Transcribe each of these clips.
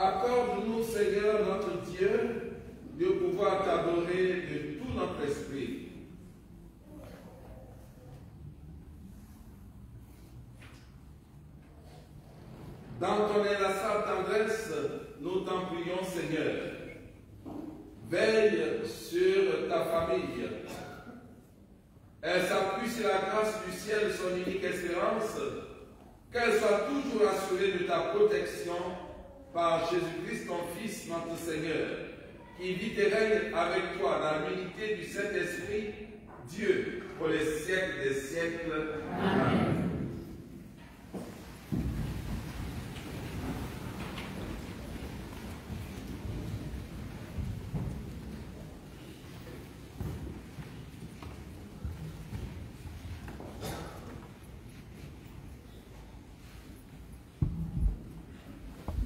Accorde-nous, Seigneur notre Dieu, de pouvoir t'adorer de tout notre esprit. Dans ton inlassable tendresse, nous t'en prions, Seigneur. Veille sur ta famille. Elle s'appuie sur la grâce du ciel, son unique espérance, qu'elle soit toujours assurée de ta protection par Jésus-Christ, ton Fils, notre Seigneur, qui vit et règne avec toi dans l'unité du Saint-Esprit, Dieu, pour les siècles des siècles. Amen.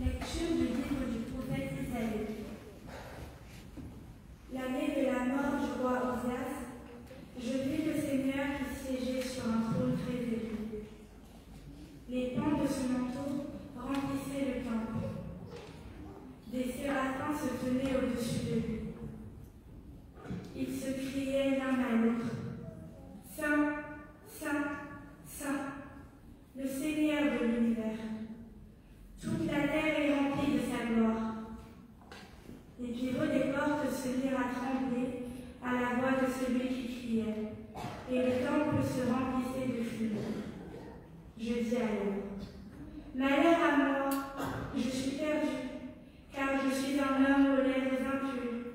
Lecture du livre du prophète Isaïe. L'année de la mort du roi Osias, je vis le Seigneur qui siégeait sur un trône très élevé. Les pans de son manteau remplissaient le temple. Des séraphins se tenaient au-dessus de lui. Ils se criaient l'un à l'autre. Saint, Saint, Saint, le Seigneur de l'univers. Toute la terre est remplie de sa gloire. Les pivots des portes se mirent à trembler à la voix de celui qui criait, et le temple se remplissait de fumée. Je dis alors, malheur à moi, je suis perdu, car je suis un homme aux lèvres impures.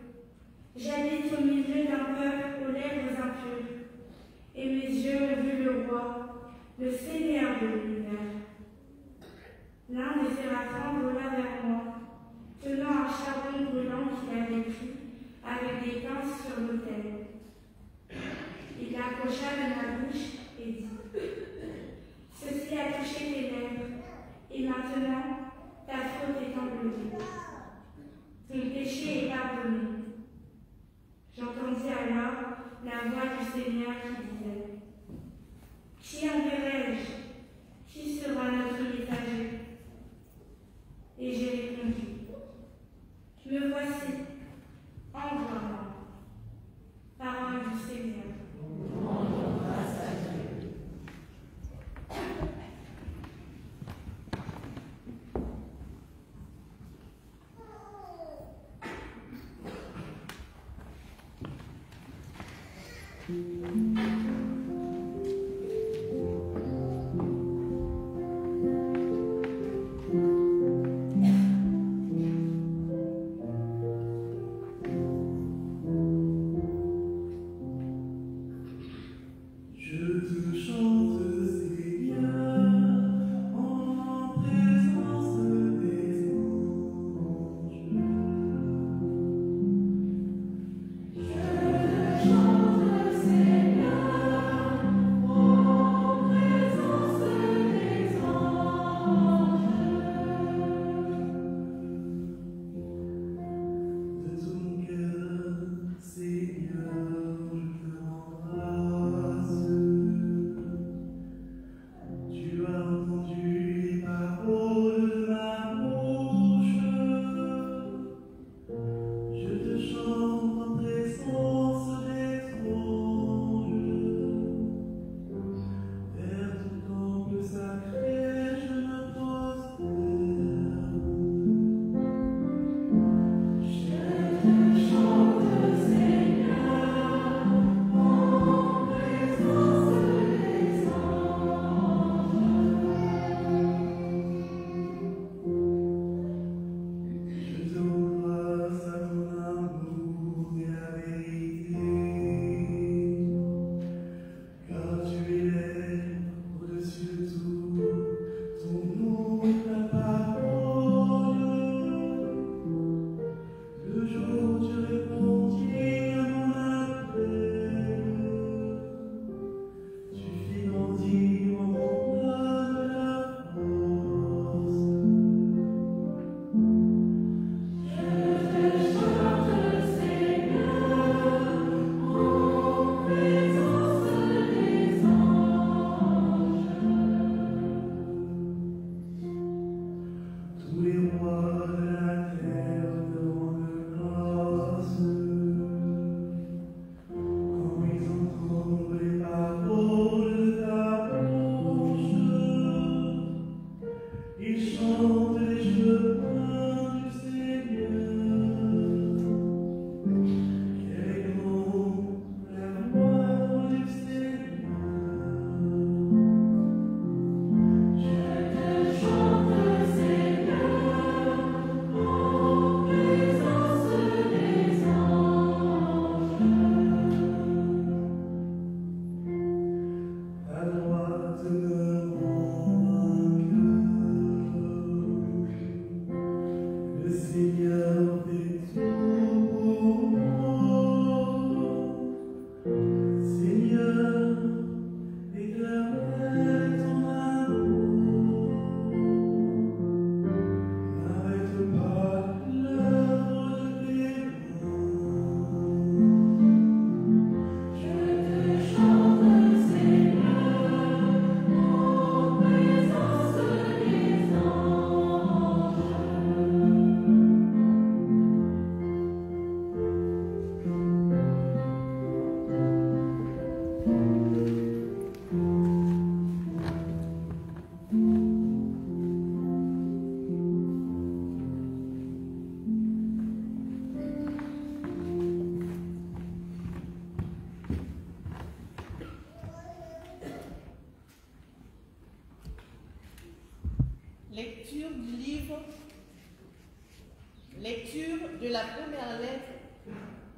J'habite au milieu d'un peuple aux lèvres impures, et mes yeux ont vu le roi, le Seigneur de l'univers. L'un des séraphins vola vers moi, tenant un charbon brûlant qu'il avait pris avec des pinces sur l'autel. Il l'approcha de ma bouche et dit, « Ceci a touché tes lèvres, et maintenant ta faute est enlevée. Ton péché est pardonné. » J'entendis alors la voix du Seigneur qui disait, « Qui enverrai-je? Qui sera notre messager ?» Et j'ai répondu, « Me voici, envoie-moi. » Parole du Seigneur. Rendons grâce à Dieu. Seigneur. Lecture de la première lettre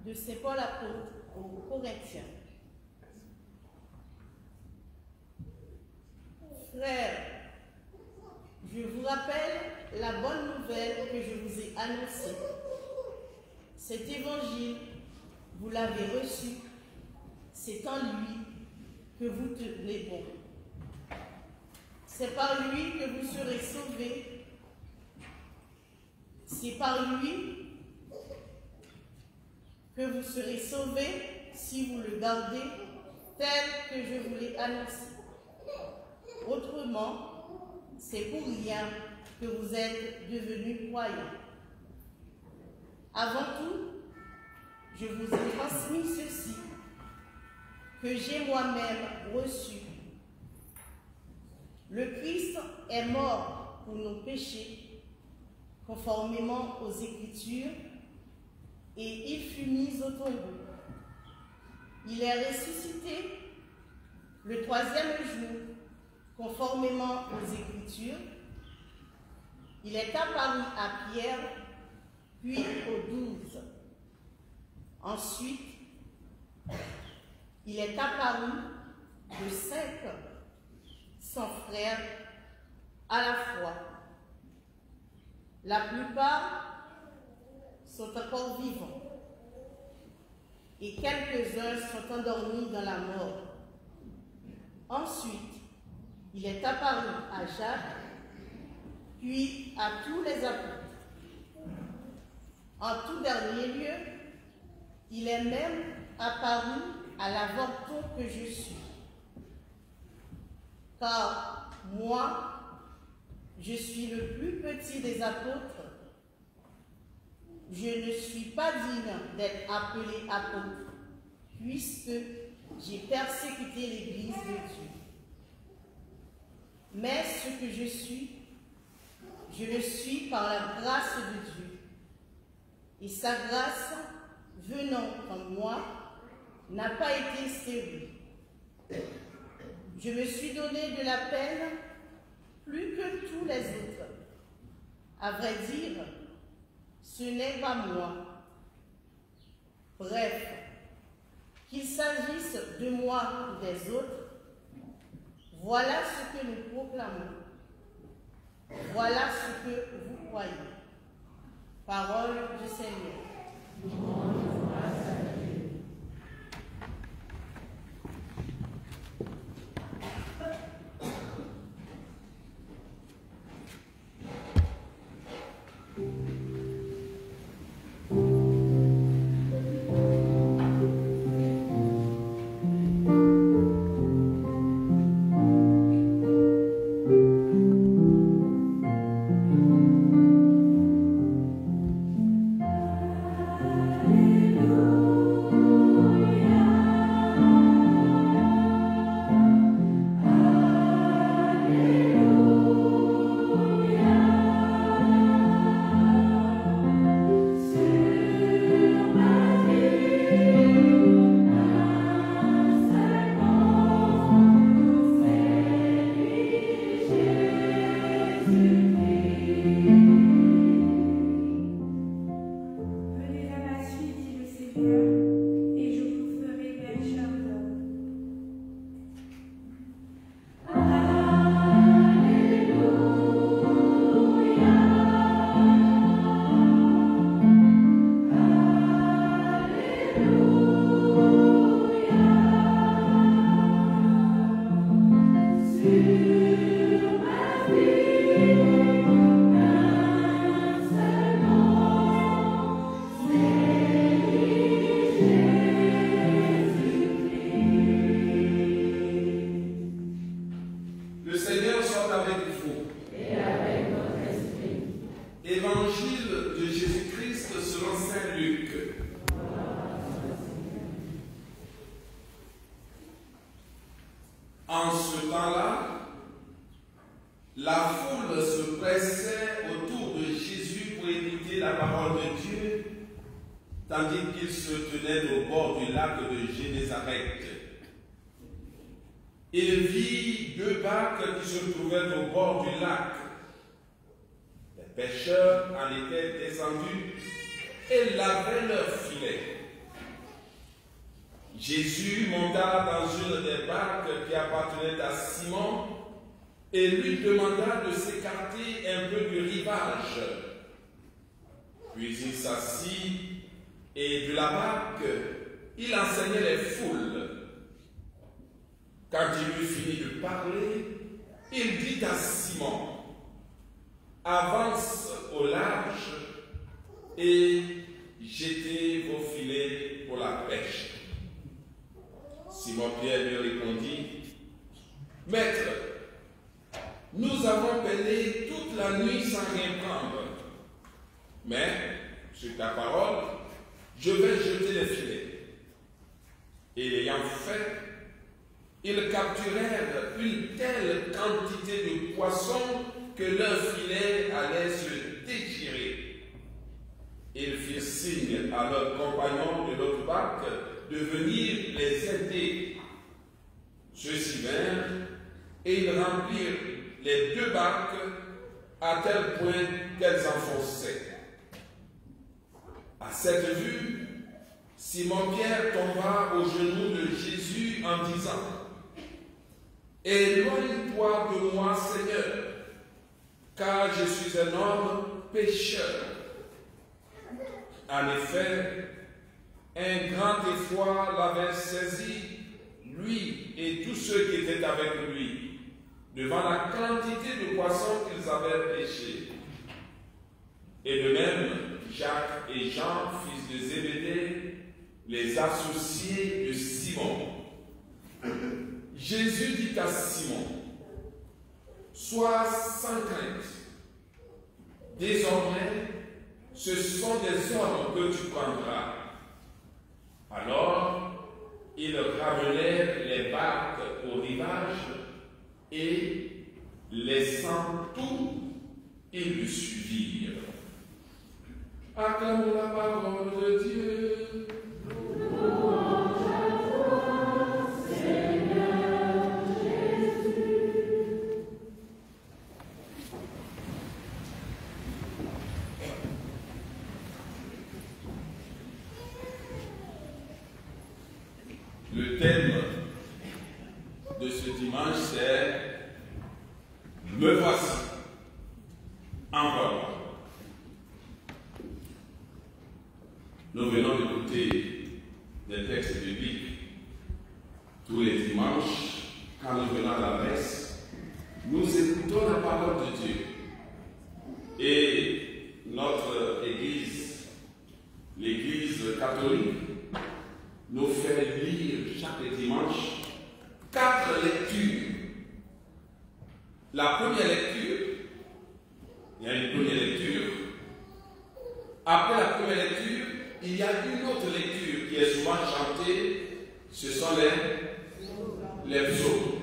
de Saint Paul apôtre aux Corinthiens. Frères, je vous rappelle la bonne nouvelle que je vous ai annoncée. Cet évangile, vous l'avez reçu, c'est en lui que vous tenez bon. C'est par lui que vous serez sauvés. C'est par lui que vous serez sauvés si vous le gardez tel que je vous l'ai annoncé. Autrement, c'est pour rien que vous êtes devenus croyants. Avant tout, je vous ai transmis ceci, que j'ai moi-même reçu. Le Christ est mort pour nos péchés, conformément aux Écritures, et il fut mis au tombeau. Il est ressuscité le troisième jour, conformément aux Écritures. Il est apparu à Pierre, puis aux 12. Ensuite, il est apparu de 5 son frère à la fois. La plupart sont encore vivants et quelques-uns sont endormis dans la mort. Ensuite, il est apparu à Jacques, puis à tous les apôtres. En tout dernier lieu, il est même apparu à l'avorton que je suis. Car moi, je suis le plus petit des apôtres. Je ne suis pas digne d'être appelé apôtre, puisque j'ai persécuté l'Église de Dieu. Mais ce que je le suis par la grâce de Dieu. Et sa grâce, venant en moi, n'a pas été stérile. Je me suis donné de la peine plus que tous les autres. À vrai dire, ce n'est pas moi. Bref, qu'il s'agisse de moi ou des autres, voilà ce que nous proclamons. Voilà ce que vous croyez. Parole du Seigneur. Alleluia. Évangile de Jésus-Christ selon saint Luc. En ce temps-là, la foule se pressait autour de Jésus pour écouter la parole de Dieu, tandis qu'il se tenait au bord du lac de Génézareth. Il vit deux barques qui se trouvaient au bord du lac. Les pêcheurs en étaient descendus et lavaient leurs filets. Jésus monta dans une des barques qui appartenait à Simon et lui demanda de s'écarter un peu du rivage. Puis il s'assit et de la barque, il enseignait les foules. Quand il eut fini de parler, il dit à Simon, « Avance au large et jetez vos filets pour la pêche. » Simon-Pierre lui répondit, « Maître, nous avons pêché toute la nuit sans rien prendre. Mais, sur ta parole, je vais jeter les filets. » Et l'ayant fait, ils capturèrent une telle quantité de poissons que leurs filets allaient se déchirer. Ils firent signe à leurs compagnons de l'autre barque de venir les aider. Ceux-ci vinrent et ils remplirent les deux barques à tel point qu'elles enfonçaient. À cette vue, Simon-Pierre tomba aux genoux de Jésus en disant, « Éloigne-toi de moi, Seigneur, car je suis un homme pécheur. » En effet, un grand effroi l'avait saisi, lui et tous ceux qui étaient avec lui, devant la quantité de poissons qu'ils avaient pêchés. Et de même, Jacques et Jean, fils de Zébédée, les associés de Simon. Jésus dit à Simon, « Sois sans crainte. Désormais, ce sont des hommes que tu prendras. » Alors, ils ramenèrent les barques au rivage et, laissant tout, ils le suivirent. Acclamons la parole de Dieu. Le thème de ce dimanche, c'est « Me voici, envoie-moi ». Nous venons d'écouter des textes bibliques tous les dimanches. Quand nous venons à la messe, nous écoutons la parole de Dieu. Et notre Église, l'Église catholique, nous fait lire chaque dimanche 4 lectures. La première lecture, il y a une première lecture. Après la première lecture, il y a une autre lecture qui est souvent chantée, ce sont les psaumes.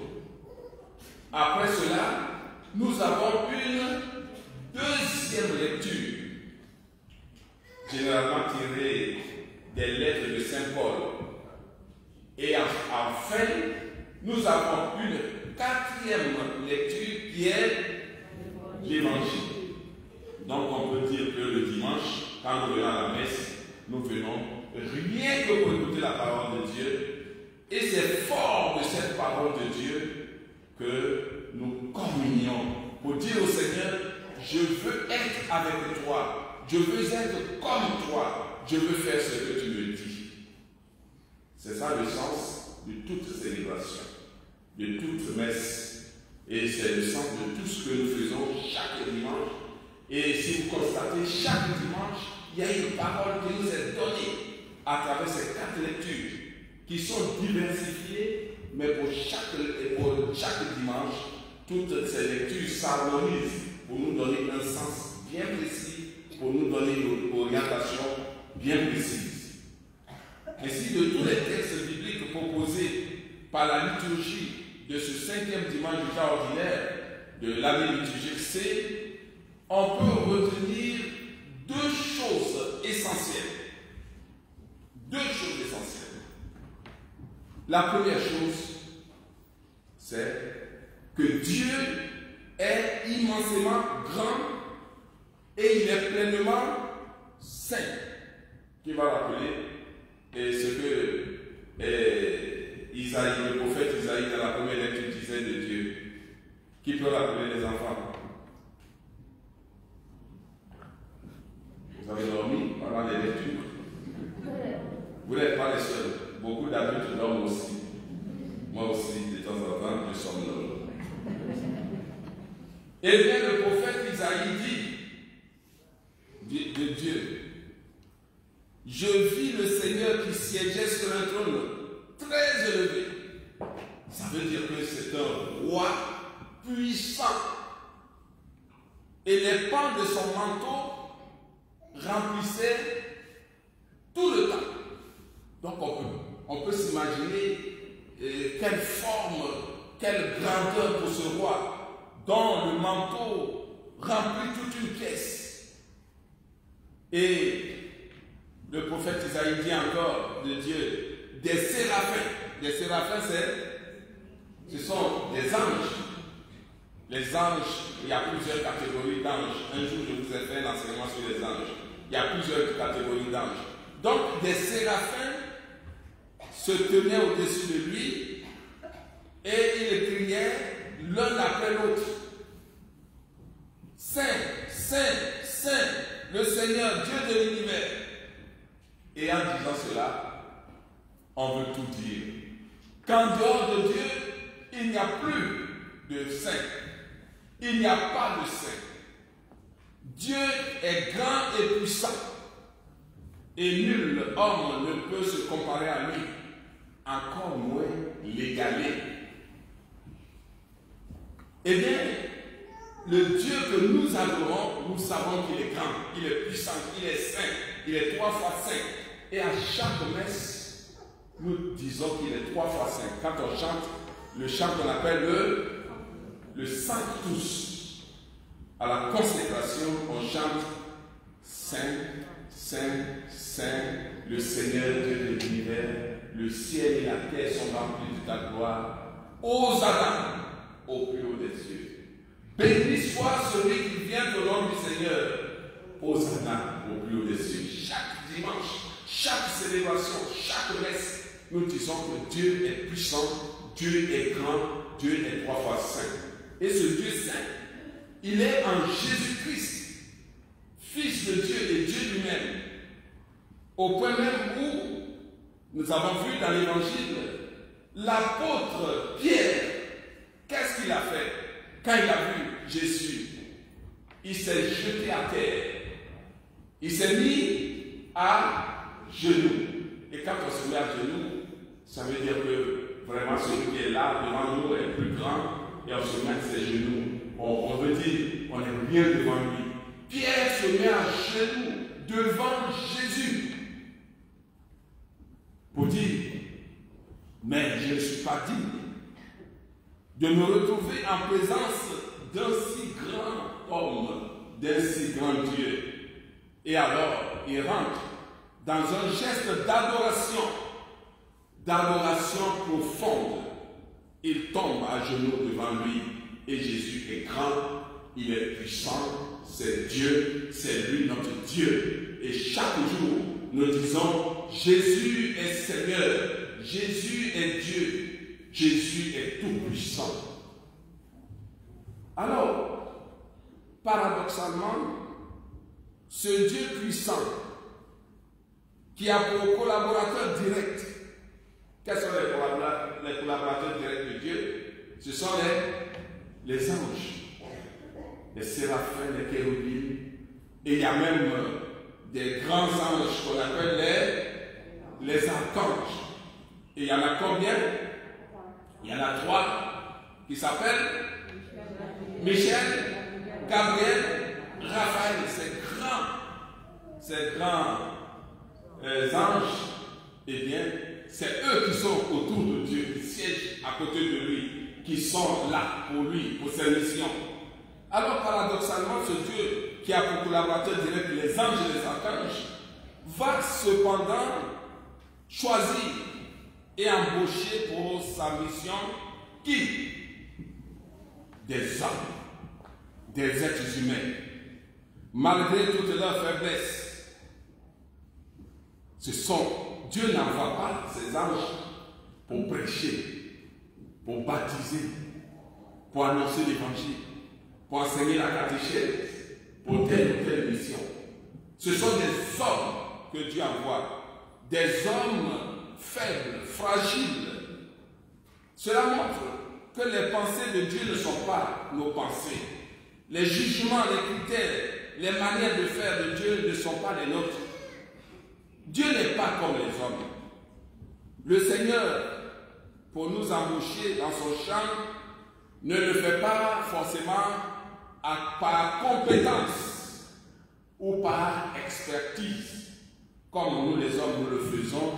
Après cela, nous avons une deuxième lecture, généralement tirée des lettres de Saint Paul. Et enfin, nous avons une 4e lecture qui est l'Évangile. Donc on peut dire que le dimanche, quand nous venons à la messe, nous venons rien que pour écouter la parole de Dieu. Et c'est fort de cette parole de Dieu que nous communions pour dire au Seigneur, je veux être avec toi, je veux être comme toi, je veux faire ce que tu me dis. C'est ça le sens de toute célébration, de toute messe. Et c'est le sens de tout ce que nous faisons chaque dimanche. Et si vous constatez, chaque dimanche, il y a une parole qui nous est donnée à travers ces 4 lectures qui sont diversifiées, mais pour chaque dimanche, toutes ces lectures s'harmonisent pour nous donner un sens bien précis, pour bien précise. Ainsi, de tous les textes bibliques proposés par la liturgie de ce 5e dimanche du temps ordinaire de l'année liturgique C, on peut retenir deux choses essentielles. Deux choses essentielles. La première chose, c'est que Dieu est immensément grand et il est pleinement saint. Qui va rappeler ce que Isaïe, le prophète Isaïe, dans la première lecture, disait de Dieu. Qui peut rappeler les enfants? Vous avez dormi pendant les lectures? Vous n'êtes pas les seuls. Beaucoup d'adultes dorment aussi. Moi aussi, de temps en temps, je somnole. Eh bien, le prophète Isaïe dit de Dieu: je vis le Seigneur qui siégeait sur un trône très élevé. Ça veut dire que c'est un roi puissant. Et les pans de son manteau remplissaient tout le temps. Donc on peut s'imaginer quelle forme, quelle grandeur pour ce roi, dont le manteau remplit toute une pièce. Et le prophète Isaïe dit encore de Dieu, des séraphins. Des séraphins, ce sont des anges. Les anges, il y a plusieurs catégories d'anges. Un jour, je vous ai fait un enseignement sur les anges. Il y a plusieurs catégories d'anges. Donc, des séraphins se tenaient au-dessus de lui et ils criaient l'un après l'autre: Saint, Saint, Saint, le Seigneur, Dieu de l'univers. Et en disant cela, on veut tout dire. Qu'en dehors de Dieu, il n'y a plus de saint. Il n'y a pas de saint. Dieu est grand et puissant. Et nul homme ne peut se comparer à lui, encore moins l'égaler. Eh bien, le Dieu que nous adorons, nous savons qu'il est grand, il est puissant, il est saint, il est 3 fois saint. Et à chaque messe, nous disons qu'il est 3 fois saint. Quand on chante le chant qu'on appelle le Sanctus, à la consécration, on chante Saint, Saint, Saint, le Seigneur Dieu de l'univers, le ciel et la terre sont remplis de ta gloire. Hosanna au plus haut des cieux. Béni soit celui qui vient au nom du Seigneur. Hosanna au plus haut des cieux. Chaque dimanche, chaque célébration, chaque messe, nous disons que Dieu est puissant, Dieu est grand, Dieu est 3 fois saint. Et ce Dieu saint, il est en Jésus-Christ, Fils de Dieu et Dieu lui-même. Au point même où nous avons vu dans l'évangile l'apôtre Pierre, qu'est-ce qu'il a fait quand il a vu Jésus? Il s'est jeté à terre. Il s'est mis à genoux. Et quand on se met à genoux, ça veut dire que vraiment celui qui est là devant nous est plus grand et on se met à ses genoux. On veut dire on est bien devant lui. Pierre se met à genoux devant Jésus pour dire: mais je ne suis pas digne de me retrouver en présence d'un si grand homme, d'un si grand Dieu. Et alors, il rentre dans un geste d'adoration profonde. Il tombe à genoux devant lui. Et Jésus est grand, il est puissant, c'est Dieu, c'est lui notre Dieu. Et chaque jour, nous disons: Jésus est Seigneur, Jésus est Dieu, Jésus est tout puissant. Alors, paradoxalement, ce Dieu puissant qui a pour collaborateur direct, quels sont les collaborateurs directs de Dieu? Ce sont les anges, les séraphins, les kérubimes, et il y a même des grands anges qu'on appelle les archanges. Et il y en a combien? Il y en a 3 qui s'appellent Michel, Gabriel, Raphaël. C'est grand. anges, eh bien, c'est eux qui sont autour de Dieu, qui siègent à côté de lui, qui sont là pour lui, pour ses missions. Alors, paradoxalement, ce Dieu qui a pour collaborateur direct les anges et les archanges, va cependant choisir et embaucher pour sa mission qui? Des hommes, des êtres humains, malgré toute leur faiblesse. Dieu n'envoie pas ses anges pour prêcher, pour baptiser, pour annoncer l'évangile, pour enseigner la catéchèse, pour telle ou telle mission. Ce sont des hommes que Dieu envoie, des hommes faibles, fragiles. Cela montre que les pensées de Dieu ne sont pas nos pensées. Les jugements, les critères, les manières de faire de Dieu ne sont pas les nôtres. Dieu n'est pas comme les hommes. Le Seigneur, pour nous embaucher dans son champ, ne le fait pas forcément par compétence ou par expertise, comme nous les hommes nous le faisons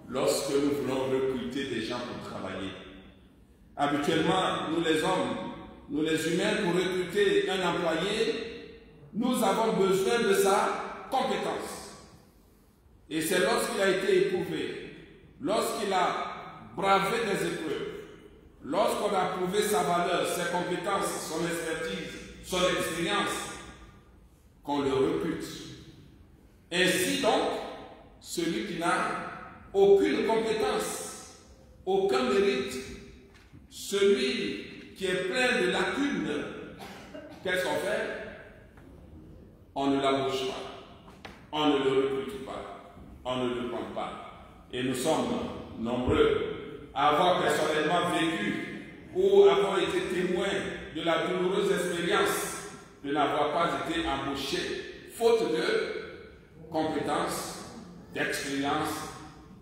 lorsque nous voulons recruter des gens pour travailler. Habituellement, nous les hommes, nous les humains, pour recruter un employé, nous avons besoin de sa compétence. Et c'est lorsqu'il a été éprouvé, lorsqu'il a bravé des épreuves, lorsqu'on a prouvé sa valeur, ses compétences, son expertise, son expérience, qu'on le recrute. Ainsi donc, celui qui n'a aucune compétence, aucun mérite, celui qui est plein de lacunes, qu'est-ce qu'on fait? On ne l'embauche pas, on ne le recrute pas, on ne le prend pas. Et nous sommes nombreux à avoir personnellement vécu ou avoir été témoins de la douloureuse expérience de n'avoir pas été embauché, faute de compétences, d'expérience,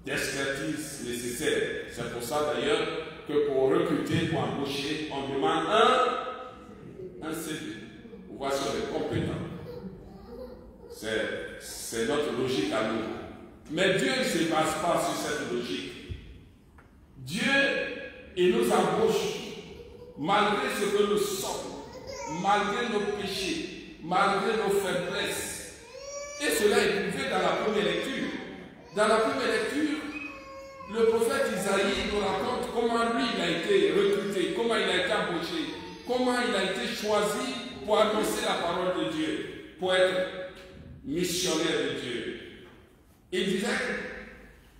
d'expertise nécessaires. C'est pour ça d'ailleurs que pour recruter, pour embaucher, on demande un CV. On voit sur les compétents. C'est notre logique à nous. Mais Dieu ne se base pas sur cette logique. Dieu, il nous embauche malgré ce que nous sommes, malgré nos péchés, malgré nos faiblesses. Et cela est prouvé dans la première lecture. Dans la première lecture, le prophète Isaïe nous raconte comment lui il a été recruté, comment il a été embauché, comment il a été choisi pour annoncer la parole de Dieu, pour être missionnaire de Dieu. Il disait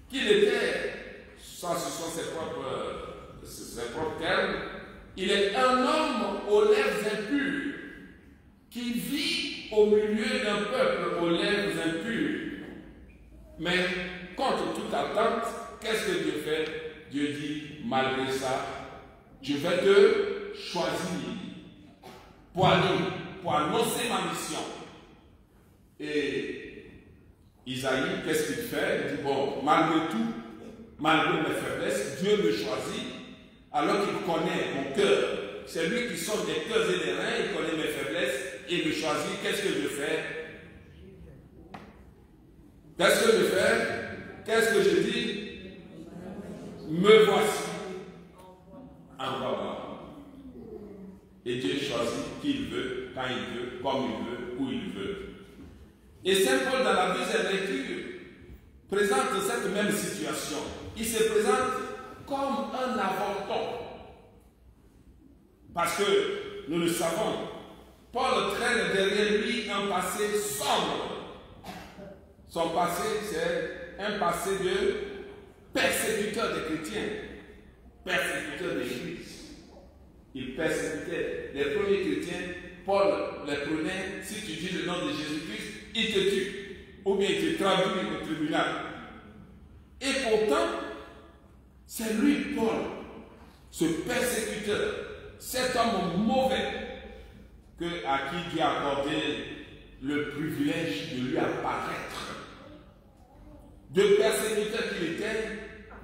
qu'il était, ça ce sont ses propres termes, il est un homme aux lèvres impures qui vit au milieu d'un peuple aux lèvres impures. Mais contre toute attente, qu'est-ce que Dieu fait? Dieu dit, malgré ça, je vais te choisir pour aller, pour annoncer ma mission. Et Isaïe, qu'est-ce qu'il fait? Il dit, bon, malgré tout, malgré mes faiblesses, Dieu me choisit, alors qu'il connaît mon cœur. C'est lui qui sort des cœurs et des reins, il connaît mes faiblesses, et il me choisit. Qu'est-ce que je fais? Qu'est-ce que je fais? Qu'est-ce que je dis? Me voici. Envoie-moi. Et Dieu choisit qui il veut, quand il veut, comme il veut, où il veut. Et Saint Paul, dans la deuxième lecture, présente cette même situation. Il se présente comme un avorton. Parce que, nous le savons, Paul traîne derrière lui un passé sombre. Son passé, c'est un passé de persécuteur des chrétiens, persécuteur des Églises. Il persécutait les premiers chrétiens. Paul les prenait, si tu dis le nom de Jésus-Christ, il te tue, ou bien il te traduit au tribunal. Et pourtant, c'est lui, Paul, ce persécuteur, cet homme mauvais, à qui Dieu a accordé le privilège de lui apparaître. De persécuteur qu'il était,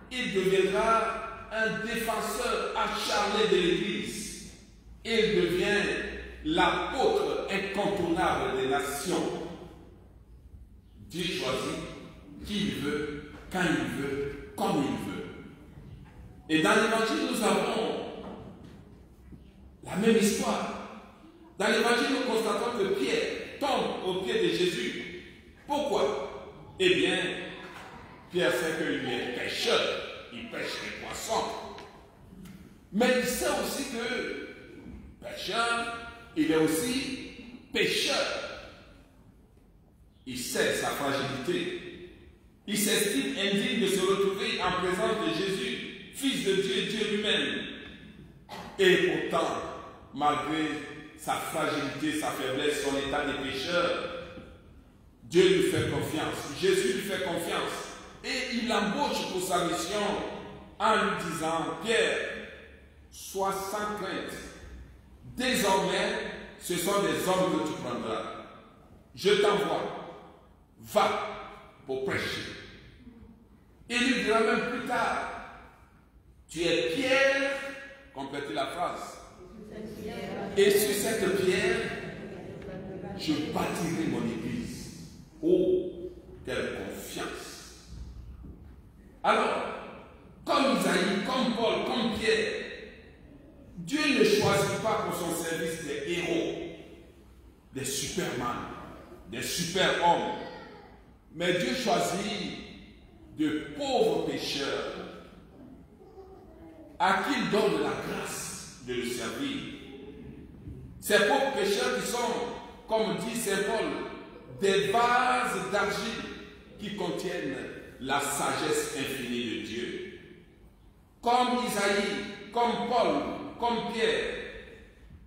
il deviendra un défenseur acharné de l'Église. Il devient l'apôtre incontournable des nations. Dieu choisit qui il veut, quand il veut, comme il veut. Et dans l'évangile, nous avons la même histoire. Dans l'évangile, nous constatons que Pierre tombe aux pieds de Jésus. Pourquoi? Eh bien, Pierre sait qu'il est pêcheur, il pêche les poissons. Mais il sait aussi que pêcheur, il est aussi pécheur. Il sait sa fragilité. Il s'estime indigne de se retrouver en présence de Jésus, Fils de Dieu et Dieu lui-même. Et pourtant, malgré sa fragilité, sa faiblesse, son état de pécheur, Dieu lui fait confiance, Jésus lui fait confiance. Et il l'embauche pour sa mission en lui disant, Pierre, sois sans crainte. Désormais, ce sont des hommes que tu prendras. Je t'envoie, va pour prêcher. Il lui dira même plus tard, tu es Pierre, complétez la phrase. Et sur cette pierre, je bâtirai mon église. Oh, quelle confiance! Alors, comme Isaïe, comme Paul, comme Pierre, Dieu ne choisit pas pour son service des héros, des superman, des super-hommes, mais Dieu choisit de pauvres pécheurs à qui il donne la grâce de le servir. Ces pauvres pécheurs qui sont, comme dit Saint Paul, des vases d'argile qui contiennent la sagesse infinie de Dieu. Comme Isaïe, comme Paul, comme Pierre,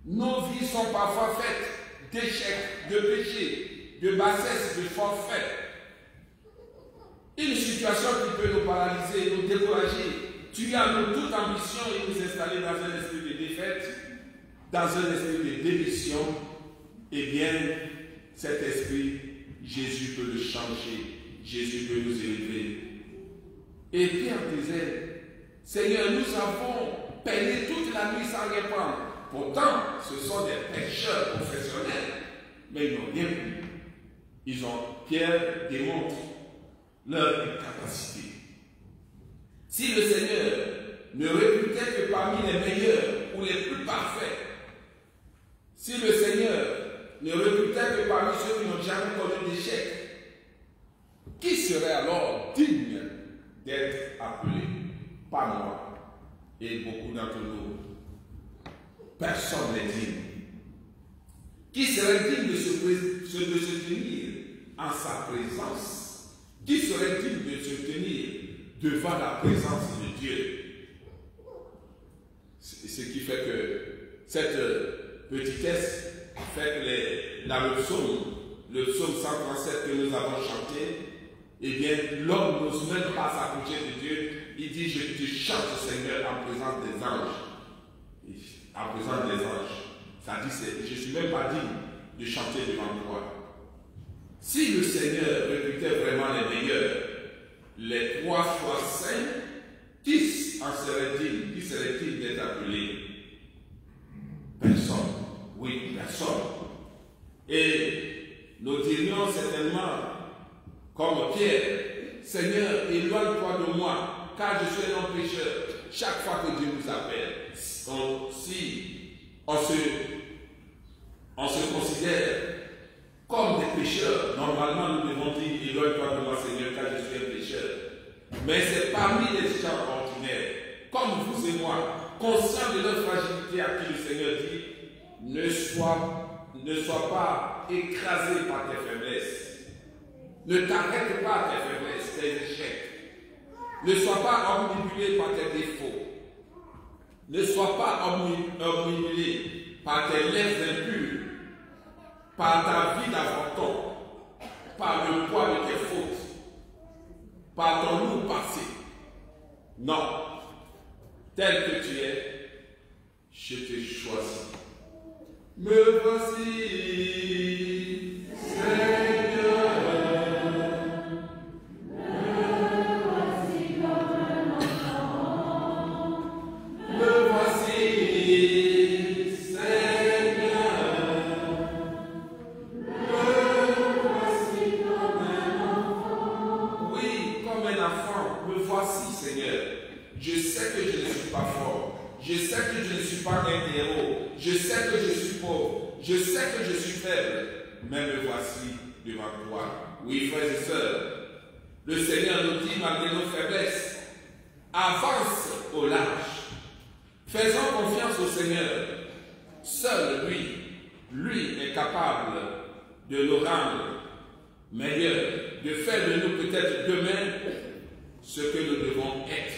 nos vies sont parfois faites d'échecs, de péchés, de bassesse, de forfaits. Une situation qui peut nous paralyser, nous décourager, tuer à nous toute ambition et nous installer dans un esprit de défaite, dans un esprit de démission. Eh bien, cet esprit, Jésus peut le changer, Jésus peut nous élever. Et Pierre disait, Seigneur, nous avons peiné toute la nuit sans rien prendre. Pourtant, ce sont des pécheurs professionnels, mais ils n'ont rien pris. Pierre démontre leur incapacité. Si le Seigneur ne recrutait que parmi les meilleurs ou les plus parfaits, si le Seigneur ne recrutait que parmi ceux qui n'ont jamais connu d'échec, qui serait alors digne d'être appelé? Pas moi et beaucoup d'entre nous. Personne n'est digne. Qui serait digne de se tenir en sa présence? Qui serait digne de se tenir devant la présence de Dieu? Ce qui fait que cette petitesse fait que dans le psaume 137 que nous avons chanté, eh bien, l'homme n'ose même pas s'approcher de Dieu. Il dit, je te chante, Seigneur, en présence des anges. En présence des anges. Ça dit, je ne suis même pas digne de chanter devant toi. Si le Seigneur recrutait vraiment les meilleurs, les 3 fois saints, qui en serait digne? Qui serait digne d'être appelé? Personne. Oui, personne. Et nous dirions certainement, comme Pierre, Seigneur, éloigne-toi de moi, car je suis un homme pécheur. Chaque fois que Dieu nous appelle, si on se considère comme des pécheurs, normalement nous devons dire, éloigne-toi de moi, Seigneur, car je suis un pécheur. Mais c'est parmi les gens ordinaires, comme vous et moi, conscients de leur fragilité, à qui le Seigneur dit, ne sois pas écrasé par tes faiblesses. Ne t'arrête pas à tes faiblesses, tes échecs. Ne sois pas omnibulé par tes défauts. Ne sois pas omnibulé par tes lèvres impures, par ta vie d'avorton, par le poids de tes fautes, par ton lourd passé. Non. Tel que tu es, je te choisis. Me voici, Seigneur. Oui, Je sais que je ne suis pas fort. Je sais que je ne suis pas un héros. Je sais que je suis pauvre. Je sais que je suis faible. Mais me voici devant toi. Oui, frères et sœurs, le Seigneur nous dit, malgré nos faiblesses, avance au large. Faisons confiance au Seigneur. Seul lui est capable de nous rendre meilleurs, de faire de nous peut-être demain ce que nous devons être.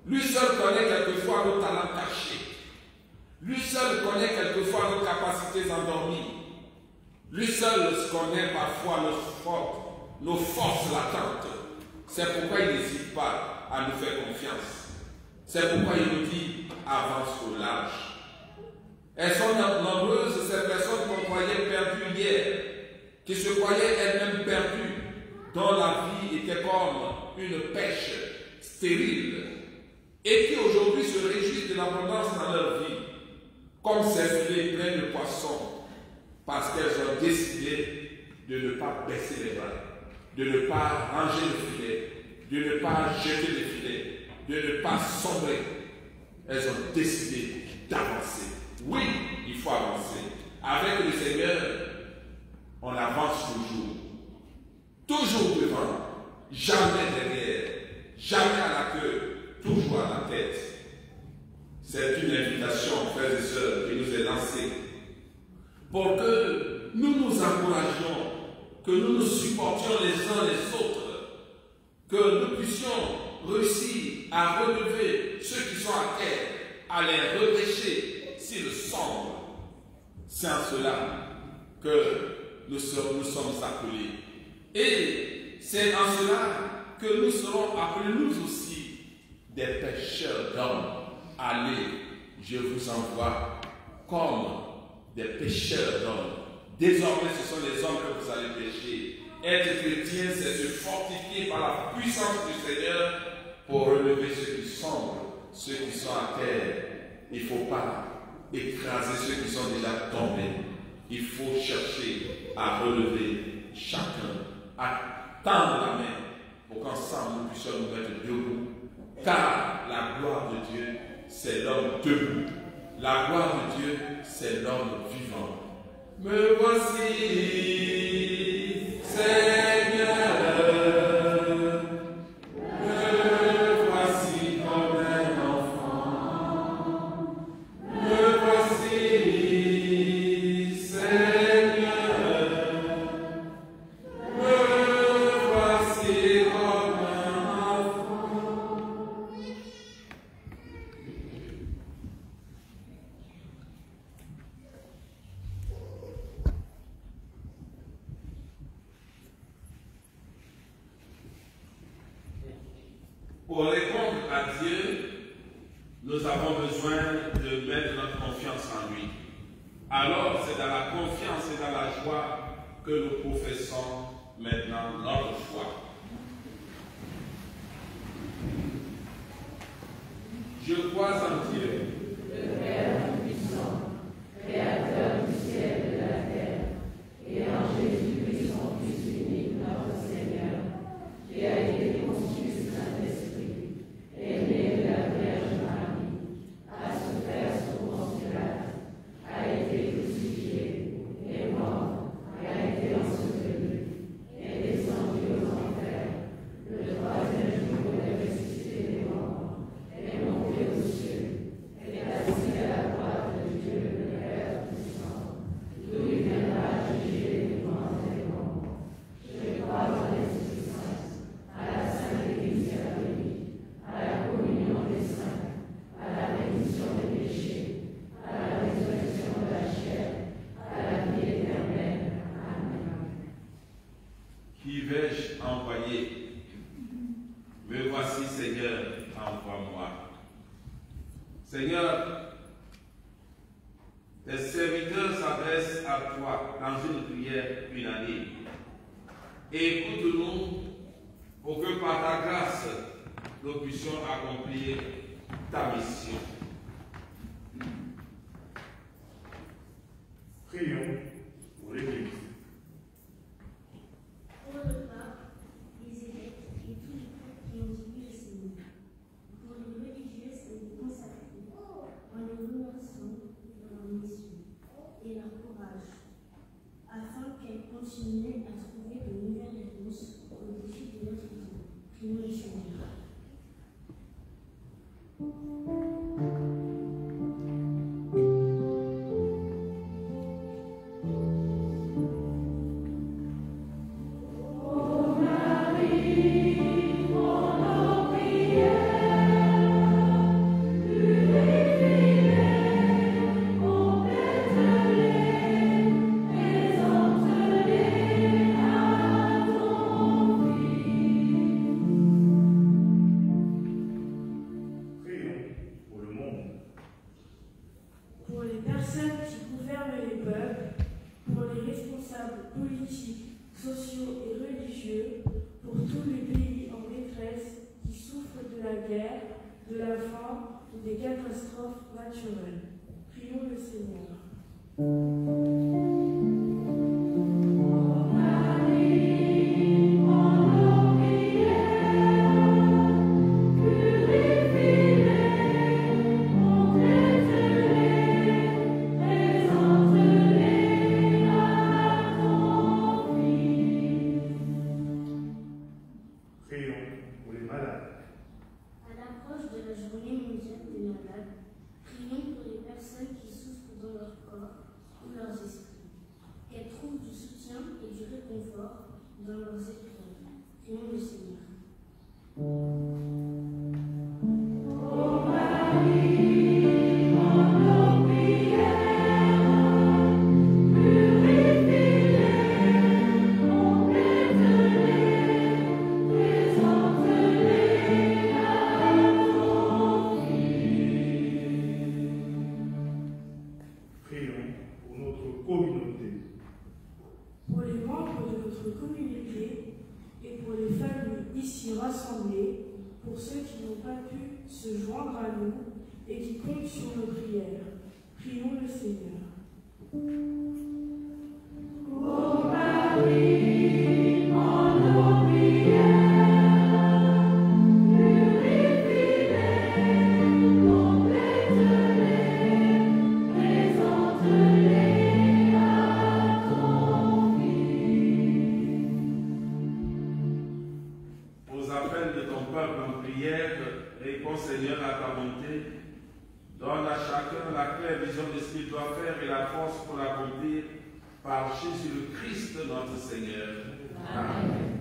Lui seul connaît quelquefois nos talents cachés. Lui seul connaît quelquefois nos capacités endormies. Lui seul connaît parfois nos forces latentes. C'est pourquoi il n'hésite pas à nous faire confiance. C'est pourquoi il nous dit avance au large. Elles sont nombreuses, ces personnes qu'on croyait perdues hier, qui se croyaient elles-mêmes perdues, dont la vie était comme une pêche stérile, et qui aujourd'hui se réjouissent de l'abondance dans leur vie, comme ces filets pleins de poissons, parce qu'elles ont décidé de ne pas baisser les bras, de ne pas ranger le filet, de ne pas jeter les filets, de ne pas sombrer. Elles ont décidé d'avancer. Oui, il faut avancer. Avec le Seigneur, on avance toujours. Toujours devant, jamais derrière, jamais à la queue, toujours à la tête. C'est une invitation, frères et sœurs, qui nous est lancée pour que nous nous encouragions, que nous nous supportions les uns les autres, que nous puissions réussir à relever ceux qui sont à terre, à les repêcher s'ils sombrent. C'est en cela que nous sommes appelés. Et c'est en cela que nous serons appelés nous aussi des pêcheurs d'hommes. Allez, je vous envoie comme des pêcheurs d'hommes. Désormais, ce sont les hommes que vous allez pêcher. Être chrétien, c'est se fortifier par la puissance du Seigneur pour relever ceux qui sombrent, ceux qui sont à terre. Il ne faut pas écraser ceux qui sont déjà tombés. Il faut chercher à relever chacun, à tendre la main pour qu'ensemble nous puissions nous mettre debout. Car la gloire de Dieu, c'est l'homme debout. La gloire de Dieu, c'est l'homme vivant. Me voici, Seigneur. Pour répondre à Dieu, nous avons besoin de mettre notre confiance en lui. Alors, c'est dans la confiance et dans la joie que nous professons maintenant notre foi. Je crois en Dieu, le Père puissant, créateur du ciel et de la terre, et en Jésus-Christ, son Fils unique, notre Seigneur, qui a été conçu du Saint-Esprit, est né de la Vierge Marie, a souffert sous Ponce Pilate, a été crucifié, est mort, a été enseveli, est descendu aux enfers, le troisième jour est ressuscité des morts, est monté aux cieux, est assis à la droite de Dieu le Père puissant, d'où il viendra juger les vivants et les morts. Je crois en l'Esprit Saint, à la Sainte Église catholique, à la communion des saints, à la rémission des péchés, à la résurrection de la chair, à la vie éternelle. Amen. qui vais-je envoyer? Me voici, Seigneur, envoie-moi. Seigneur, tes serviteurs s'adressent à toi dans une prière unanime. Écoute-nous pour que par ta grâce, nous puissions accomplir ta mission. Prions pour l'Église. Pour le pape, les évêques et tous les peuples qui ont obéi le Seigneur. Pour les naturelle. Prions le Seigneur. Dans leurs épreuves, prions le Seigneur. Pour ceux qui n'ont pas pu se joindre à nous et qui comptent sur nos prières, prions le Seigneur. Ô Marie, en nos prières, purifie-les, complète-les, présente-les à ton Fils. Aux appels de ton peuple en prière, réponds Seigneur à ta bonté. Donne à chacun la claire vision de ce qu'il doit faire et la force pour l'accomplir par Jésus le Christ notre Seigneur. Amen.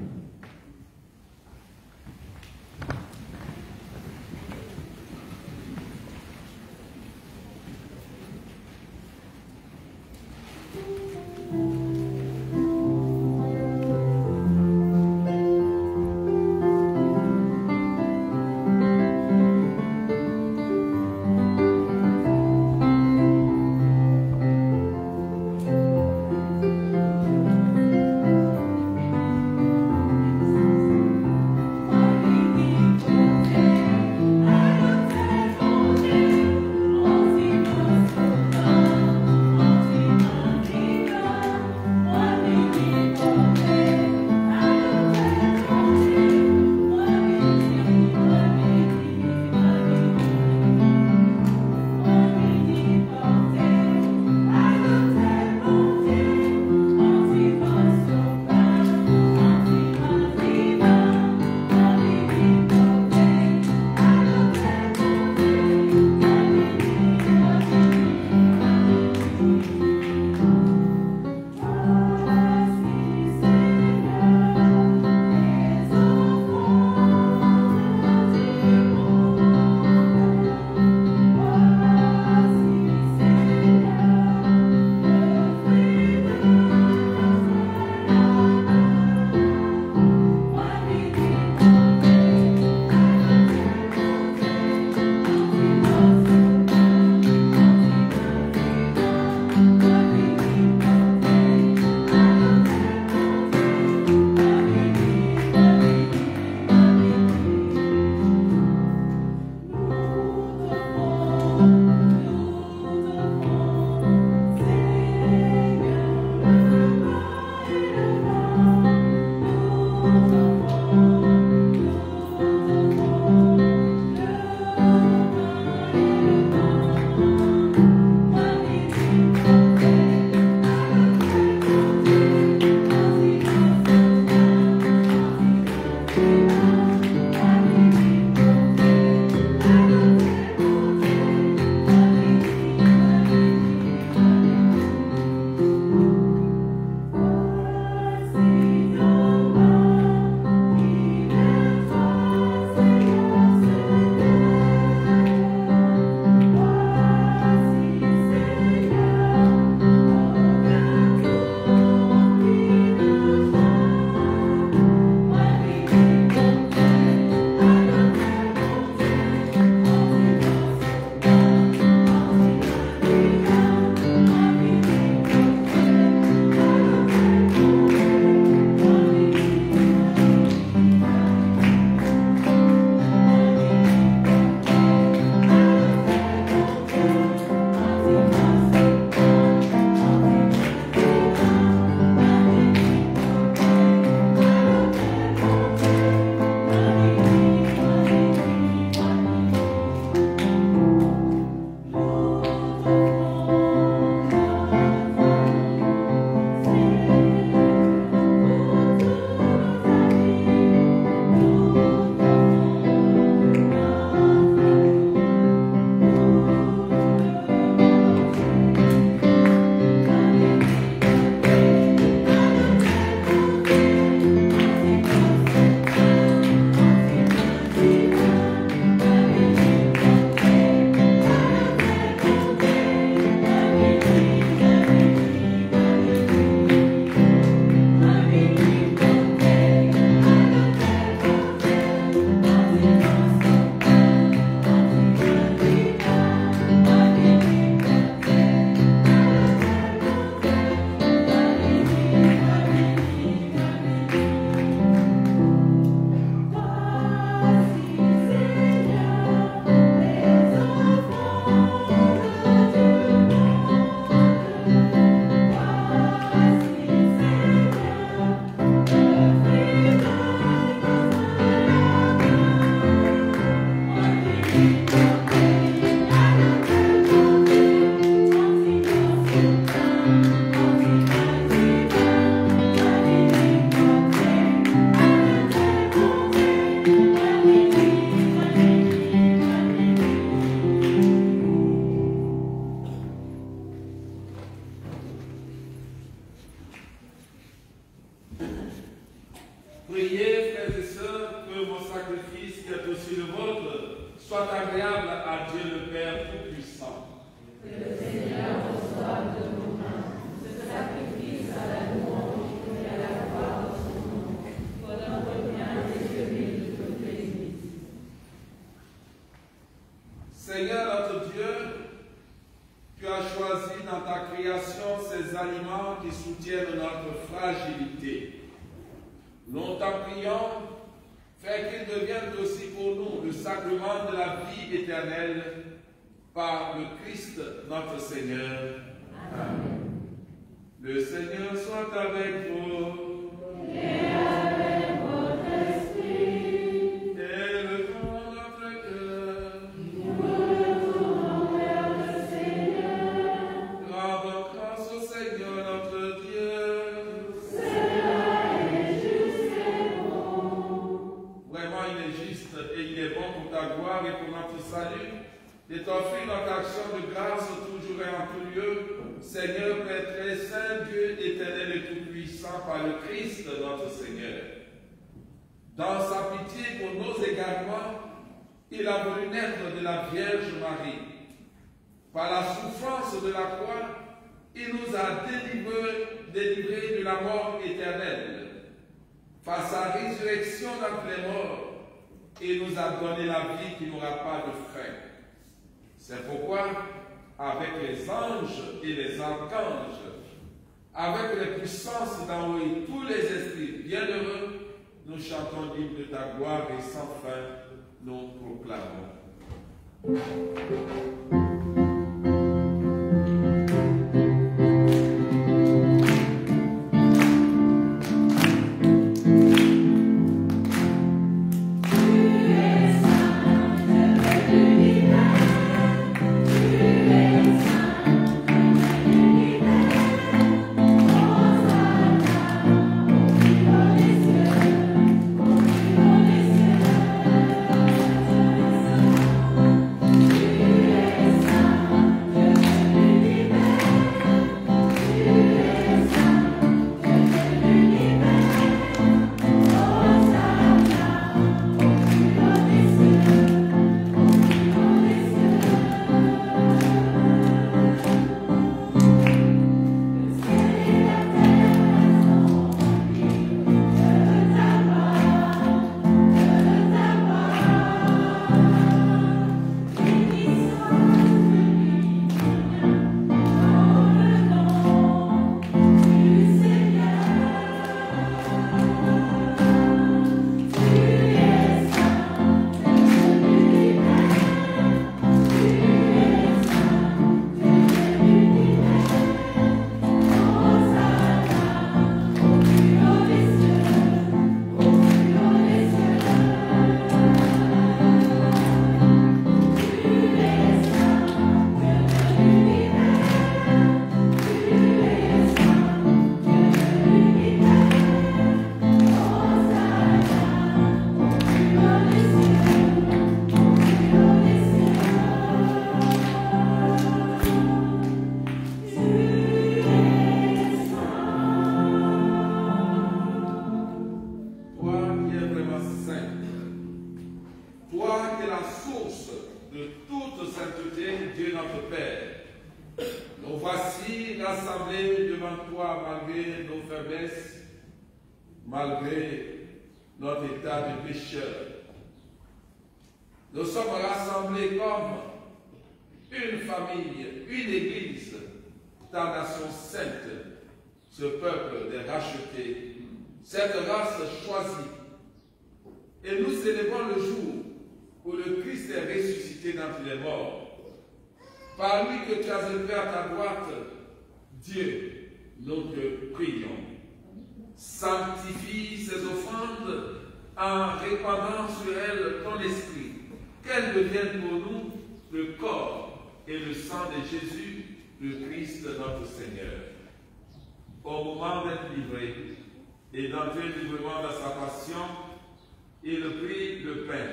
prier, frères et sœurs, que mon sacrifice, qui est aussi le vôtre, soit agréable à Dieu le Père Tout-Puissant. Que le Seigneur reçoive de nos mains ce sacrifice à la louange et à la gloire de son nom, pour notre bien et celui de toute l'Église. Seigneur notre Dieu, tu as choisi dans ta création ces aliments qui soutiennent notre fragilité. Nous t'en prions, fais qu'ils deviennent aussi pour nous le sacrement de la vie éternelle par le Christ notre Seigneur. Amen. Le Seigneur soit avec vous. Et avec votre esprit. Élevons notre cœur. Nous le tournons vers le Seigneur. Rendons grâce au Seigneur notre Dieu. Cela est juste et bon. Vraiment, il est juste et il est bon pour ta gloire et pour notre salut de t'offrir notre action de grâce toujours et en tout lieu, Seigneur, Père très saint, Dieu éternel et tout-puissant, par le Christ notre Seigneur. Dans sa pitié pour nos égarements, il a voulu naître de la Vierge Marie. Par la souffrance de la croix, il nous a délivrés de la mort éternelle. Par sa résurrection d'entre les morts, il nous a donné la vie qui n'aura pas de fin. C'est pourquoi, avec les anges et les archanges, avec les puissances d'en haut et tous les esprits bienheureux, nous chantons l'hymne de ta gloire et sans fin, nous proclamons. Malgré notre état de pécheur, nous sommes rassemblés comme une famille, une église, ta nation sainte, ce peuple des rachetés, cette race choisie. Et nous célébrons le jour où le Christ est ressuscité d'entre les morts. Par lui que tu as élevé à ta droite, Dieu, nous te prions. Sanctifie ces offrandes en répandant sur elles ton esprit, qu'elles deviennent pour nous le corps et le sang de Jésus, le Christ notre Seigneur. Au moment d'être livré et d'entrer librement dans sa passion, il prit le pain,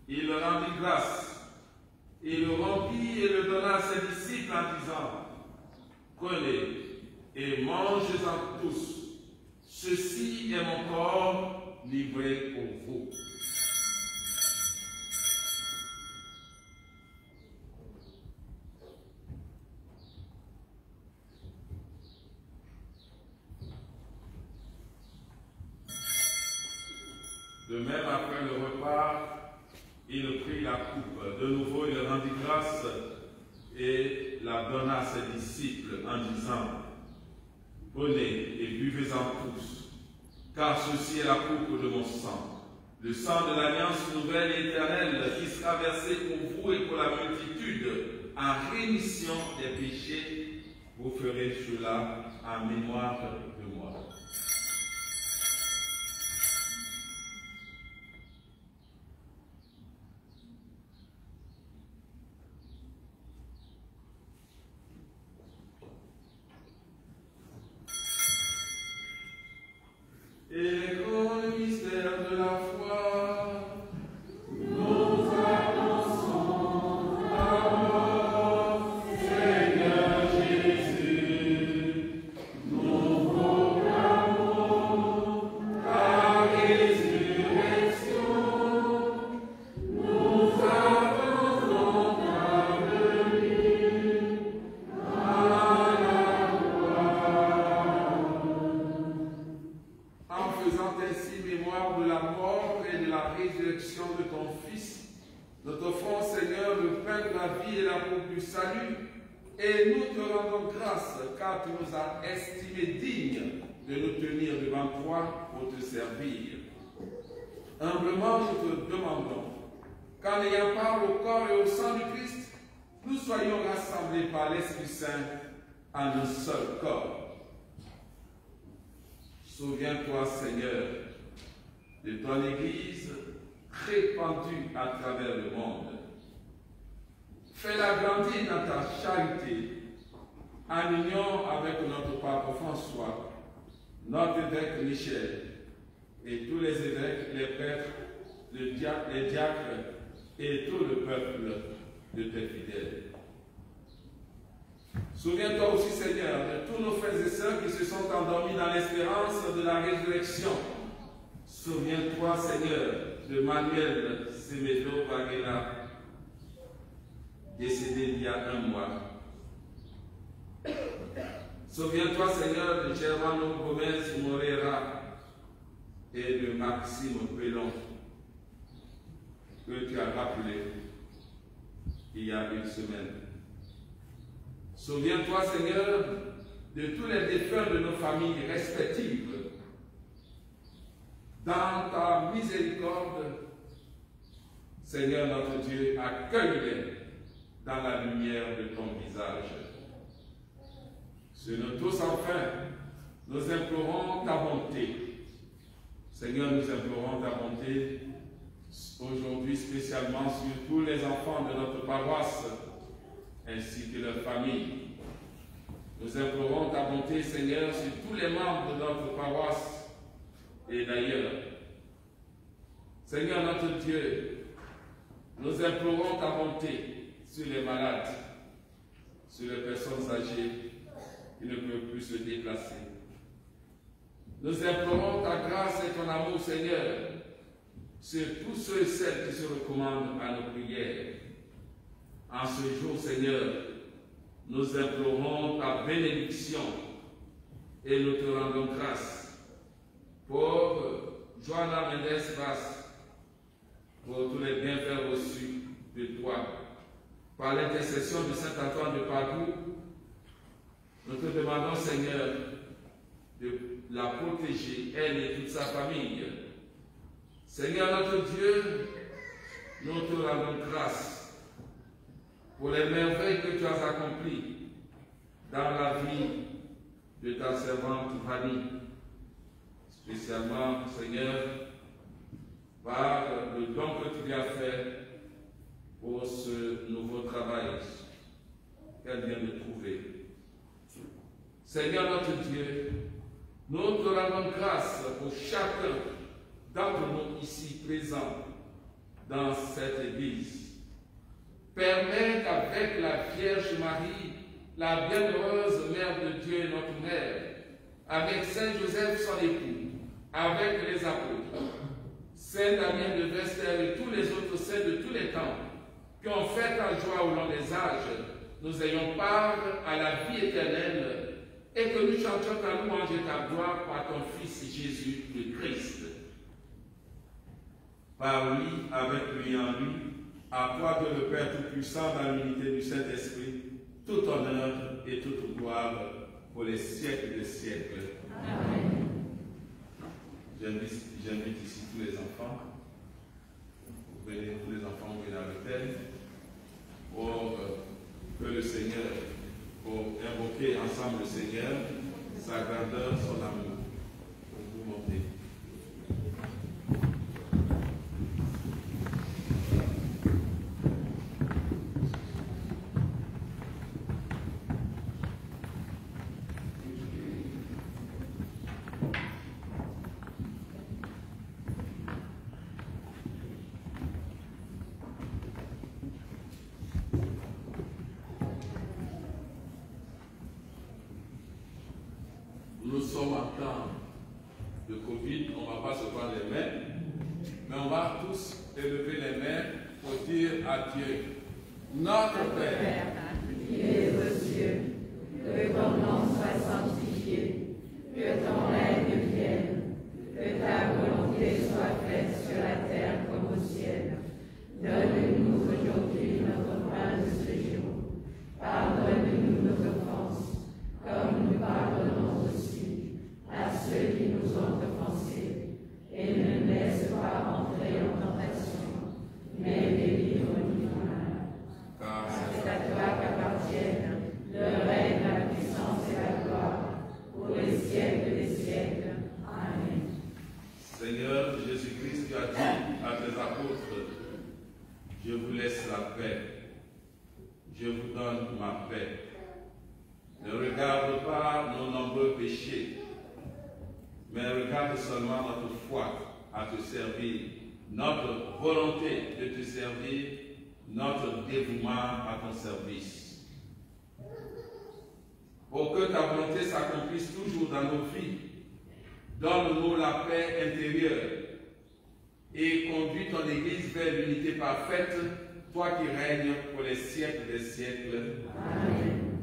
il rendit grâce, il le rompit et le donna à ses disciples en disant: prenez et mangez-en tous. Ceci est mon corps livrés pour vous. De même, après le repas, il prit la coupe. De nouveau, il rendit grâce et la donna à ses disciples en disant, « Prenez et buvez-en tous, car ceci est la coupe de mon sang, le sang de l'alliance nouvelle et éternelle qui sera versé pour vous et pour la multitude en rémission des péchés. Vous ferez cela en mémoire de moi. » Et pour le mystère de la foi, nous annonçons ta mort, Seigneur Jésus. Nous proclamons ta résurrection. Nous attendons ta venue à la gloire. En faisant ainsi mémoire de la mort et de la résurrection de ton Fils, nous t'offrons, Seigneur, le pain de la vie et la coupe du salut, et nous te rendons grâce, car tu nous as estimés dignes de nous tenir devant toi pour te servir. Humblement, nous te demandons qu'en ayant part au corps et au sang du Christ, nous soyons rassemblés par l'Esprit Saint en un seul corps. Souviens-toi, Seigneur, de ton Église répandue à travers le monde. Fais-la grandir dans ta charité, en union avec notre pape François, notre évêque Michel, et tous les évêques, les prêtres, les diacres et tout le peuple de tes fidèles. Souviens-toi aussi, Seigneur, de tous nos frères et sœurs qui se sont endormis dans l'espérance de la résurrection. Souviens-toi, Seigneur, de Manuel Semedo Varela, décédé il y a un mois. Souviens-toi, Seigneur, de Germano Gomez Morera et de Maxime Pellon, que tu as rappelé il y a une semaine. Souviens-toi, Seigneur, de tous les défunts de nos familles respectives. Dans ta miséricorde, Seigneur notre Dieu, accueille-les dans la lumière de ton visage. Sur nous tous, enfin, nous implorons ta bonté. Seigneur, nous implorons ta bonté aujourd'hui spécialement sur tous les enfants de notre paroisse, ainsi que leurs familles. Nous implorons ta bonté, Seigneur, sur tous les membres de notre paroisse et d'ailleurs. Seigneur notre Dieu, nous implorons ta bonté sur les malades, sur les personnes âgées qui ne peuvent plus se déplacer. Nous implorons ta grâce et ton amour, Seigneur, sur tous ceux et celles qui se recommandent à nos prières. En ce jour, Seigneur, nous implorons ta bénédiction et nous te rendons grâce pour Joanna Mendes Vaz, pour tous les bienfaits reçus de toi. Par l'intercession de Saint Antoine de Padoue, nous te demandons, Seigneur, de la protéger, elle et toute sa famille. Seigneur notre Dieu, nous te rendons grâce pour les merveilles que tu as accomplies dans la vie de ta servante Vanny, spécialement, Seigneur, par le don que tu lui as fait pour ce nouveau travail qu'elle vient de trouver. Seigneur notre Dieu, nous te rendons grâce pour chacun d'entre nous ici présents dans cette église. Permets qu'avec la Vierge Marie, la bienheureuse Mère de Dieu et notre Mère, avec Saint Joseph son époux, avec les apôtres, Saint Damien de Vester et tous les autres saints de tous les temps, qui ont fait ta joie au long des âges, nous ayons part à la vie éternelle et que nous chantions ta louange et ta gloire par ton Fils Jésus le Christ. Par lui, avec lui en lui, à toi que le Père Tout-Puissant dans l'unité du Saint-Esprit, tout honneur et toute gloire pour les siècles des siècles. Amen. J'invite ici tous les enfants. Vous venez, tous les enfants, vous venez à l'autel pour que le Seigneur, pour invoquer ensemble le Seigneur, sa grandeur, son amour. Pour vous montrer. Nous sommes en temps de Covid, on ne va pas se prendre les mains, mais on va tous élever les mains pour dire à Dieu, notre Père, qui es aux cieux, que ton nom soit sanctifié, que ton règne vienne, que ta volonté soit faite sur la terre comme au ciel. Donne-nous aujourd'hui notre pain de ce jour. Pardonne-nous nos offenses, comme nous pardonnons aussi à ceux qui nous ont offensés. Et ne nous laisse pas entrer en tentation, mais délivre-nous du mal. Car C'est à toi qu'appartiennent le règne, la puissance et la gloire, pour les siècles des siècles. Amen. Seigneur Jésus-Christ, tu as dit à tes apôtres, je vous laisse la paix, je vous donne ma paix. Ne regarde pas nos nombreux péchés, mais regarde seulement notre foi à te servir, notre volonté de te servir, notre dévouement à ton service. Pour que ta volonté s'accomplisse toujours dans nos vies, donne-nous la paix intérieure et conduis ton Église vers l'unité parfaite, toi qui règnes pour les siècles des siècles. Amen.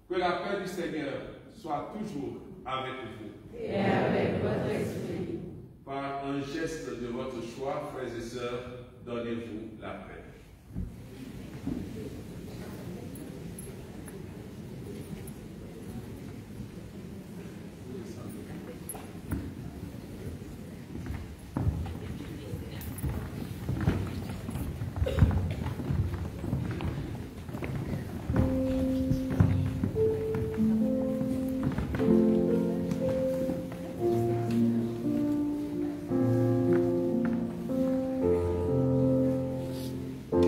Que la paix du Seigneur soit toujours avec vous. Et avec votre esprit. Par un geste de votre choix, frères et sœurs, donnez-vous la paix. Amen.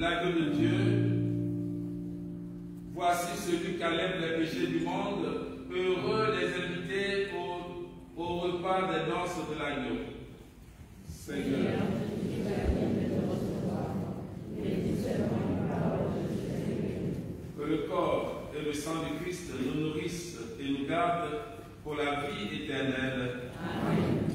l'agneau de Dieu. Voici celui qui enlève les péchés du monde. Heureux les invités au repas des noces de l'agneau. Seigneur, que le corps et le sang du Christ nous nourrissent et nous gardent pour la vie éternelle. Amen.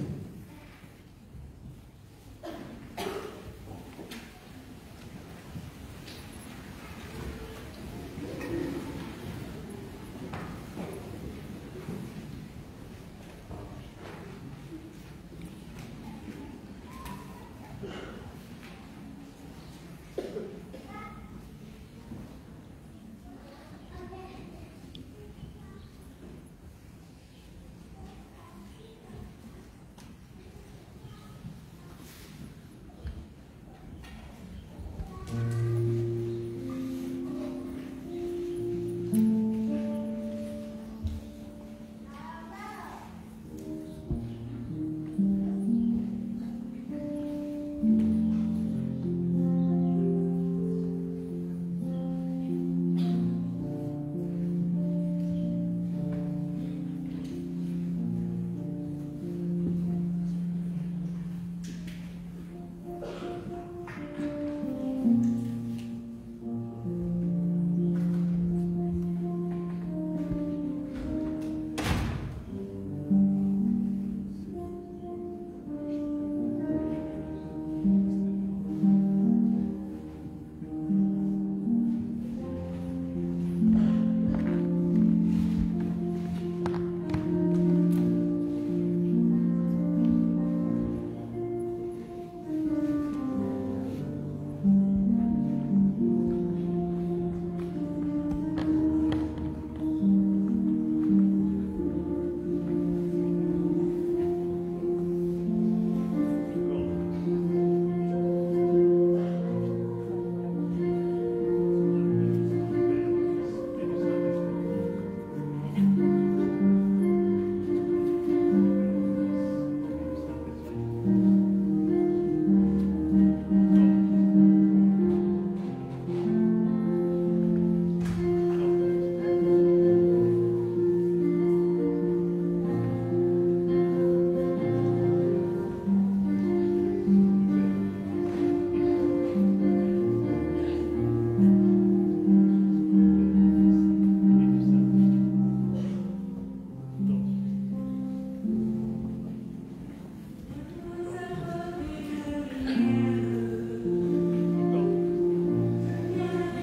Tu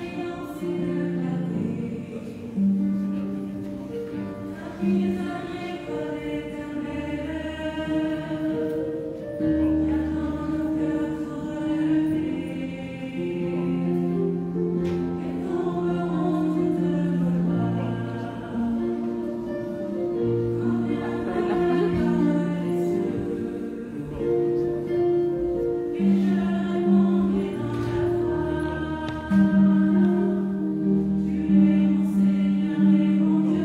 es mon Seigneur et mon Dieu.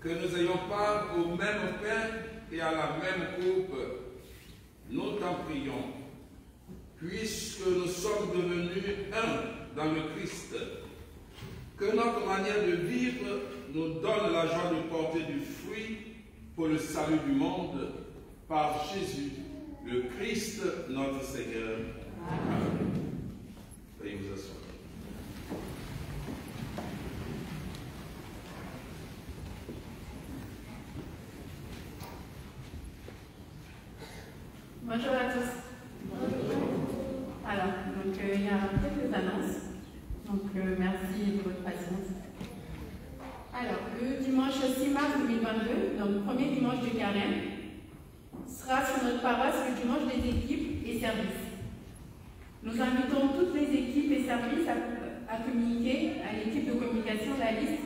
que nous ayons part au même pain et à la même coupe. Nous t'en prions, puisque nous sommes devenus un dans le Christ, que notre manière de vivre nous donne la joie de porter du fruit pour le salut du monde, par Jésus, le Christ, notre Seigneur. Amen. Veuillez vous asseoir. Bonjour à tous. Alors, donc il y a quelques annonces. Donc merci de votre patience. Alors, le dimanche 6 mars 2022, donc premier dimanche du carême, sera sur notre paroisse le dimanche des équipes et services. Nous invitons toutes les équipes et services à communiquer à l'équipe de communication la liste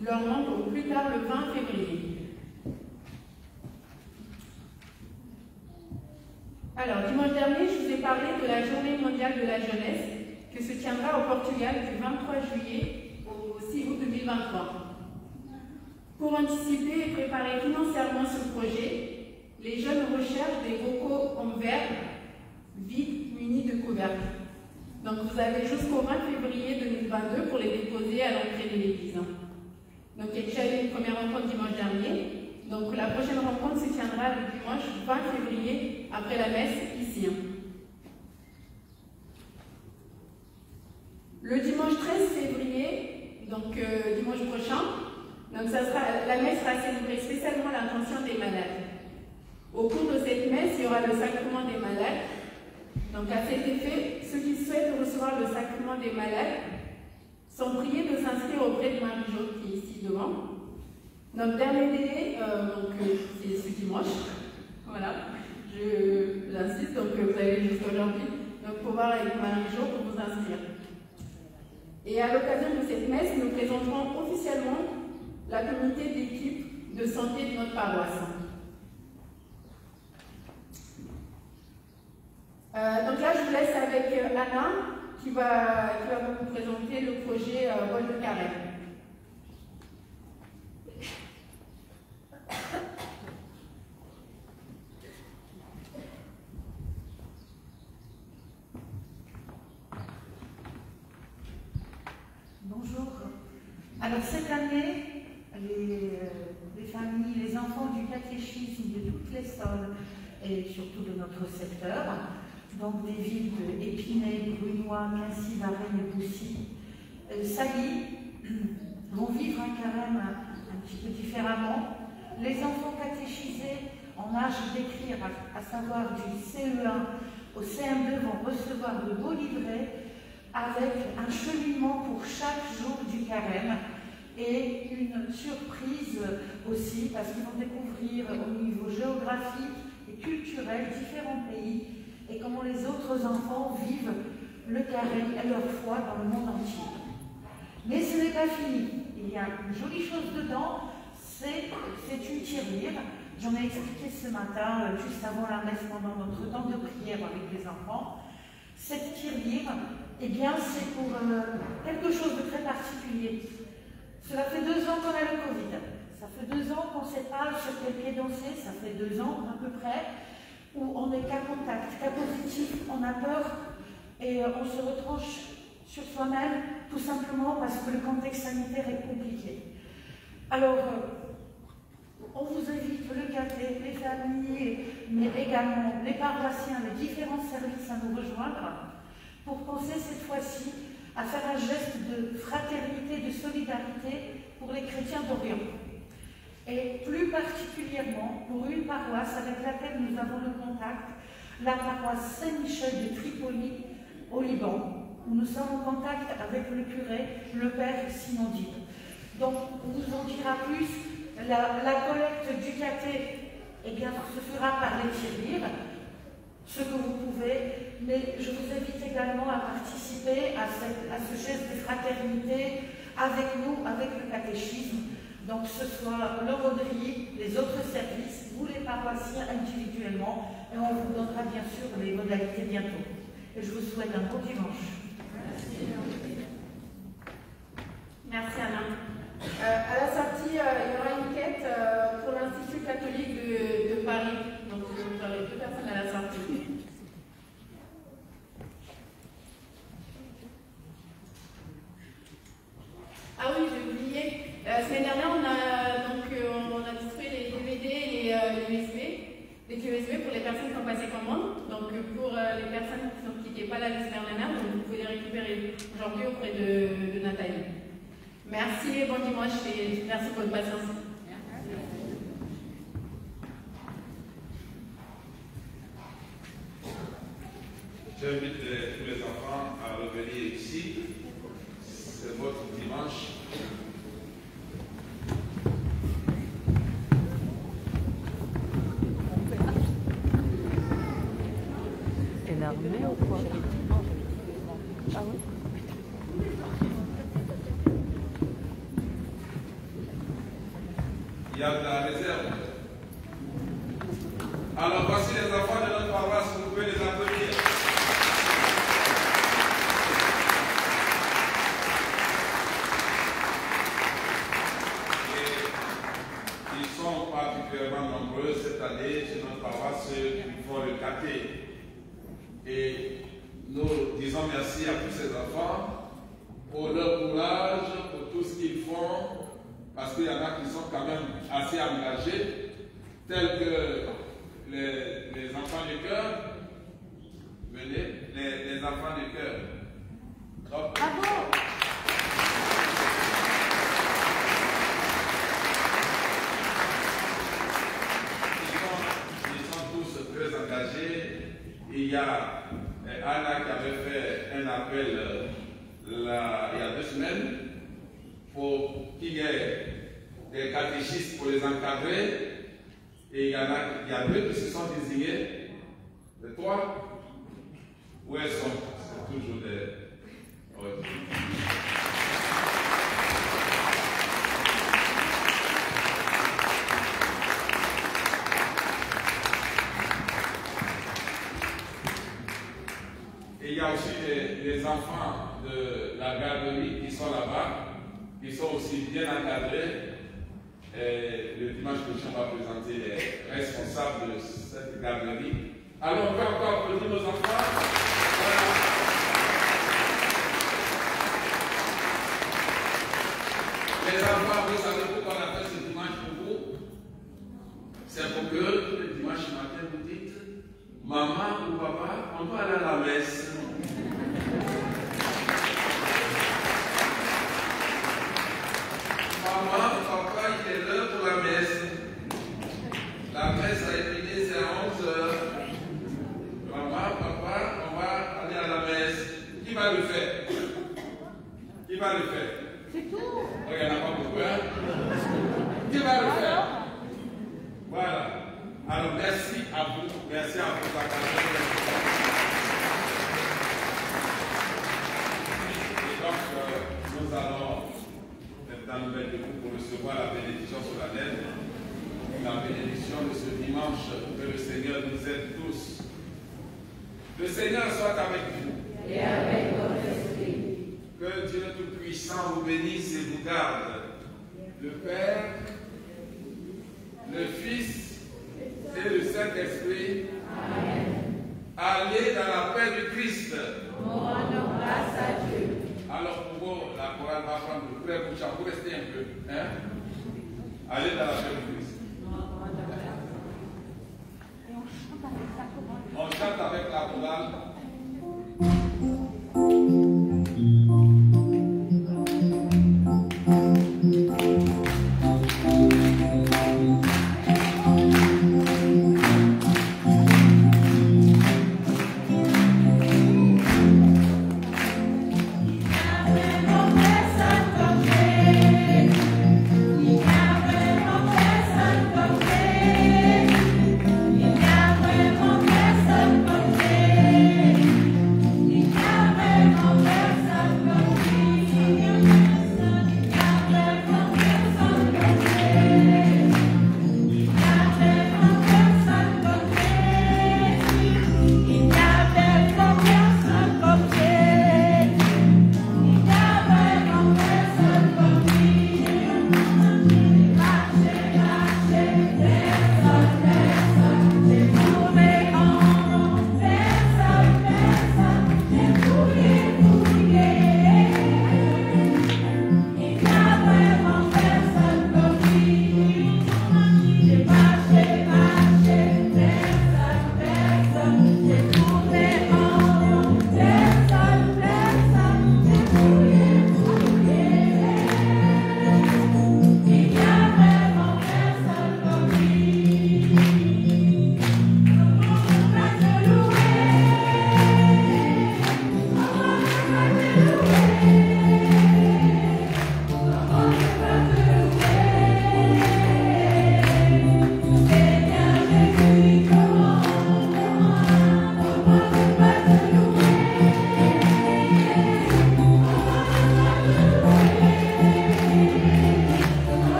de leurs membres au plus tard le 20 février. Alors, dimanche dernier, je vous ai parlé de la Journée mondiale de la jeunesse qui se tiendra au Portugal du 23 juillet au 6 août 2023. Pour anticiper et préparer financièrement ce projet, les jeunes recherchent des bocaux en verre vides munis de couvercles. Donc, vous avez jusqu'au 20 février 2022 pour les déposer à l'entrée de l'église. Donc, il y a déjà eu une première rencontre dimanche dernier. Donc la prochaine rencontre se tiendra le dimanche 20 février après la messe ici. Le dimanche 13 février, donc dimanche prochain, donc la messe sera célébrée spécialement à l'intention des malades. Au cours de cette messe, il y aura le sacrement des malades. Donc à cet effet, ceux qui souhaitent recevoir le sacrement des malades sont priés de s'inscrire auprès de Marie-Jo qui est ici devant. Notre dernier délai, c'est ce dimanche. Voilà, j'insiste, donc vous avez jusqu'aujourd'hui donc pouvoir avec Marie-Jo pour vous inscrire. Et à l'occasion de cette messe, nous présenterons officiellement la communauté d'équipe de santé de notre paroisse. Donc là, je vous laisse avec Anna qui va vous présenter le projet Bol de Carême. Bonjour. Alors cette année, les familles, les enfants du catéchisme de toutes les sols et surtout de notre secteur, donc des villes de Épinay, Brunois, Quincy, Varennes et Boussy, Sailly, vont vivre un carême un petit peu différemment. Les enfants catéchisés en âge d'écrire, à savoir du CE1 au CM2, vont recevoir de beaux livrets avec un cheminement pour chaque jour du carême et une surprise aussi parce qu'ils vont découvrir au niveau géographique et culturel différents pays et comment les autres enfants vivent le carême et leur foi dans le monde entier. Mais ce n'est pas fini. Il y a une jolie chose dedans, c'est une tirelire. J'en ai expliqué ce matin, juste avant la messe, pendant notre temps de prière avec les enfants. Cette tirelire, eh bien, c'est pour quelque chose de très particulier. Cela fait 2 ans qu'on a le Covid. Ça fait 2 ans qu'on ne sait pas sur quel pied danser. Ça fait 2 ans à peu près où on est cas contact, cas positif, on a peur et on se retranche sur soi-même tout simplement parce que le contexte sanitaire est compliqué. Alors, on vous invite, le caté, les familles, mais également les paroissiens, les différents services à nous rejoindre pour penser cette fois-ci à faire un geste de fraternité, de solidarité pour les chrétiens d'Orient. Et plus particulièrement pour une paroisse avec laquelle nous avons le contact, la paroisse Saint-Michel de Tripoli au Liban, où nous sommes en contact avec le curé, le père Simon Dib. Donc, on vous en dira plus. La collecte du caté, eh bien, se fera par les tirelires, ce que vous pouvez, mais je vous invite également à participer à ce geste de fraternité avec nous, avec le catéchisme. Donc, ce soit le Rodrigue, les autres services, vous les paroissiens individuellement, et on vous donnera bien sûr les modalités bientôt. Et je vous souhaite un bon dimanche. Merci Anna. À la sortie, il y aura une quête pour les personnes qui n'étaient pas là la semaine dernière, donc vous pouvez les récupérer aujourd'hui auprès de Nathalie. Merci et bon dimanche et merci pour votre patience. J'invite tous les enfants à revenir ici. C'est votre dimanche. Énervé ou quoi? Ah oui? Il y a de la réserve. Alors voici les enfants de notre paroisse, vous pouvez les applaudir. Et ils sont particulièrement nombreux cette année sur notre paroisse, ceux qui font le caté. Et nous disons merci à tous ces enfants pour leur courage, pour tout ce qu'ils font, parce qu'il y en a qui sont quand même assez engagés, tels que les enfants du cœur. Venez, les enfants du cœur. Bravo! Ils sont tous très engagés. Il y a Anna qui avait fait un appel il y a 2 semaines pour qu'il y ait des catéchistes pour les encadrer. Et il y a 2 qui se sont désignés. Les 3, où elles sont? C'est toujours des... Oui. Et il y a aussi les enfants de la garderie qui sont là-bas, qui sont aussi bien encadrés. Et le dimanche prochain, on va présenter les responsables de cette garderie. Alors, on peut encore applaudir nos enfants. Voilà. Les enfants, vous savez pourquoi on a fait ce dimanche pour vous? C'est pour que tous les dimanches matin, vous dites, maman ou papa, on doit aller à la messe. Maman, papa, il est l'heure pour la messe. La messe a été c'est à 11h. Maman, papa, on va aller à la messe. Qui va le faire? Qui va le faire? C'est tout. Il n'y en a pas beaucoup, hein? Qui va le faire? Voilà. Alors, merci à vous. Merci à vous. Et donc, nous allons maintenant nous mettre debout pour recevoir la bénédiction solennelle. La bénédiction de ce dimanche. Que le Seigneur nous aide tous. Le Seigneur soit avec vous. Et avec votre esprit. Que Dieu Tout-Puissant vous bénisse et vous garde. Le Père, le Fils et le Saint-Esprit. Amen. Allez dans la paix du Christ. Nous rendons grâce à Dieu. Alors pour vous, la chorale va prendre le frère Boucha, vous restez un peu. Hein? Allez dans la paix du Christ.